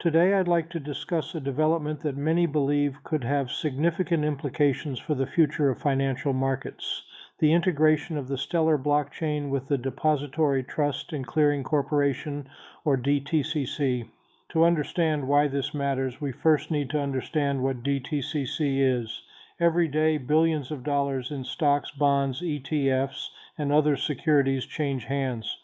Today, I'd like to discuss a development that many believe could have significant implications for the future of financial markets: the integration of the Stellar blockchain with the Depository Trust and Clearing Corporation, or DTCC. To understand why this matters, we first need to understand what DTCC is. Every day, billions of dollars in stocks, bonds, ETFs, and other securities change hands.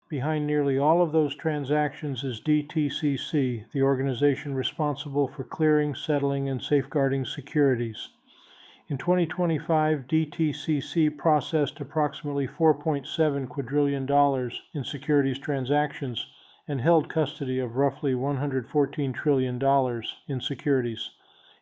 Behind nearly all of those transactions is DTCC, the organization responsible for clearing, settling, and safeguarding securities. In 2025, DTCC processed approximately $4.7 quadrillion in securities transactions and held custody of roughly $114 trillion in securities.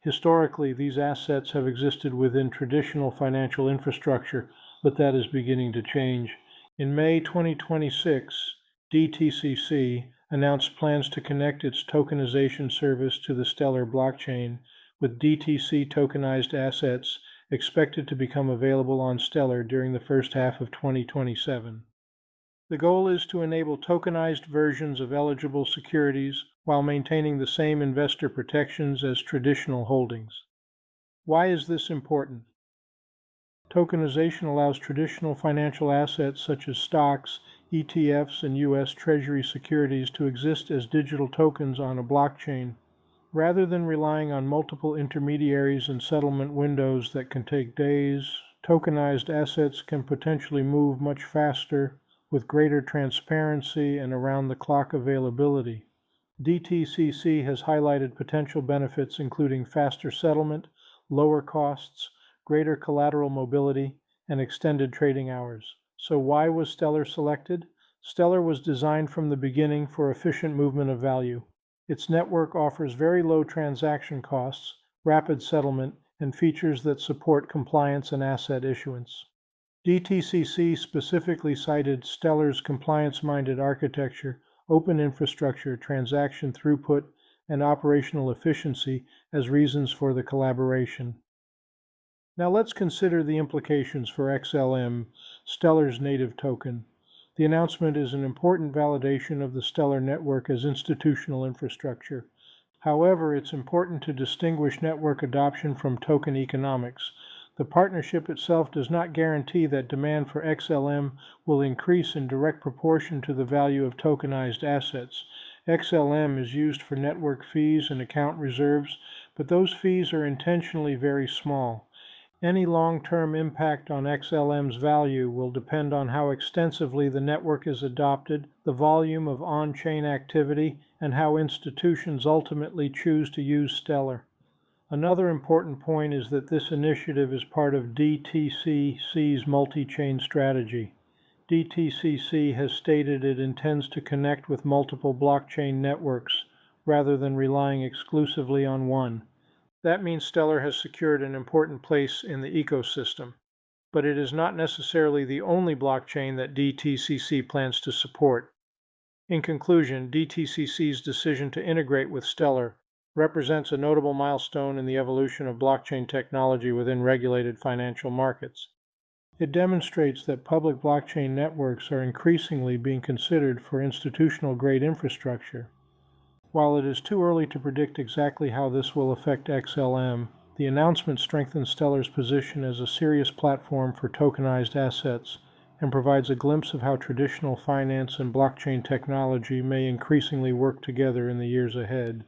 Historically, these assets have existed within traditional financial infrastructure, but that is beginning to change. In May 2026, DTCC announced plans to connect its tokenization service to the Stellar blockchain, with DTC tokenized assets expected to become available on Stellar during the first half of 2027. The goal is to enable tokenized versions of eligible securities while maintaining the same investor protections as traditional holdings. Why is this important? Tokenization allows traditional financial assets such as stocks, ETFs, and U.S. Treasury securities to exist as digital tokens on a blockchain. Rather than relying on multiple intermediaries and settlement windows that can take days, tokenized assets can potentially move much faster, with greater transparency and around-the-clock availability. DTCC has highlighted potential benefits including faster settlement, lower costs, greater collateral mobility, and extended trading hours. So why was Stellar selected? Stellar was designed from the beginning for efficient movement of value. Its network offers very low transaction costs, rapid settlement, and features that support compliance and asset issuance. DTCC specifically cited Stellar's compliance-minded architecture, open infrastructure, transaction throughput, and operational efficiency as reasons for the collaboration. Now let's consider the implications for XLM, Stellar's native token. The announcement is an important validation of the Stellar network as institutional infrastructure. However, it's important to distinguish network adoption from token economics. The partnership itself does not guarantee that demand for XLM will increase in direct proportion to the value of tokenized assets. XLM is used for network fees and account reserves, but those fees are intentionally very small. Any long-term impact on XLM's value will depend on how extensively the network is adopted, the volume of on-chain activity, and how institutions ultimately choose to use Stellar. Another important point is that this initiative is part of DTCC's multi-chain strategy. DTCC has stated it intends to connect with multiple blockchain networks rather than relying exclusively on one. That means Stellar has secured an important place in the ecosystem, but it is not necessarily the only blockchain that DTCC plans to support. In conclusion, DTCC's decision to integrate with Stellar represents a notable milestone in the evolution of blockchain technology within regulated financial markets. It demonstrates that public blockchain networks are increasingly being considered for institutional-grade infrastructure. While it is too early to predict exactly how this will affect XLM, the announcement strengthens Stellar's position as a serious platform for tokenized assets and provides a glimpse of how traditional finance and blockchain technology may increasingly work together in the years ahead.